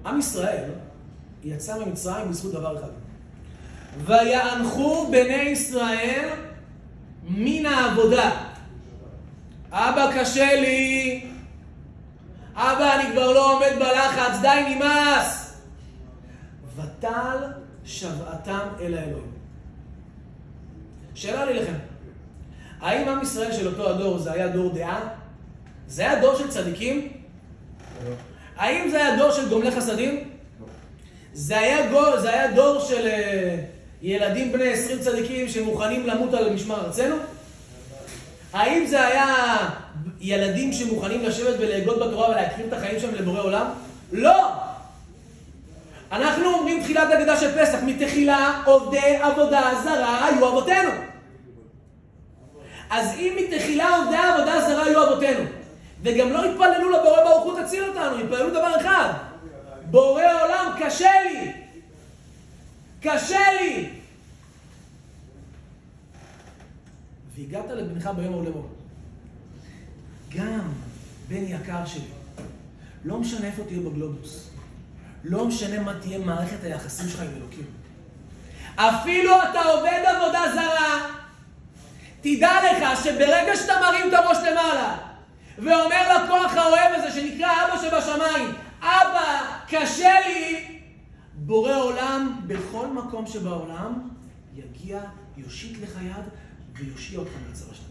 עם ישראל יצא ממצרים בזכות דבר אחד. ויענחו בני ישראל מן העבודה. אבא קשה לי, אבא אני כבר לא עומד בלחץ, די נמאס. ותל שבעתם אל האלוהים. שאלה לי לכם, האם עם ישראל של אותו הדור זה היה דור דעה? זה היה דור של צדיקים? האם זה היה דור של גומלי חסדים? זה היה דור של ילדים בני 20 צדיקים שמוכנים למות על משמר ארצנו? האם זה היה ילדים שמוכנים לשבת ולהגות בתורה ולהקריב את החיים שם לבורא עולם? לא! אנחנו אומרים תחילת הגדה של פסח, מתחילה עובדי עבודה זרה היו אבותינו. אז אם מתחילה עובדי עבודה זרה היו אבותינו, וגם לא התפללו לבורא ברוך הוא תציל אותנו, התפללו דבר אחד, בורא עולם קשה לי, קשה לי. והגעת לבנך ביום ההולדתו. גם בן יקר שלי, לא משנה איפה תהיה בגלובוס, לא משנה מה תהיה מערכת היחסים שלך עם אלוקים, אפילו אתה עובד עבודה זרה, תדע לך שברגע שאתה מרים את הראש למעלה ואומר לכוח האוהב הזה שנקרא אבא שבשמיים, אבא קשה לי, בורא עולם בכל מקום שבעולם יגיע, יושיט לך יד ויושיע אותך מהצרה שלך.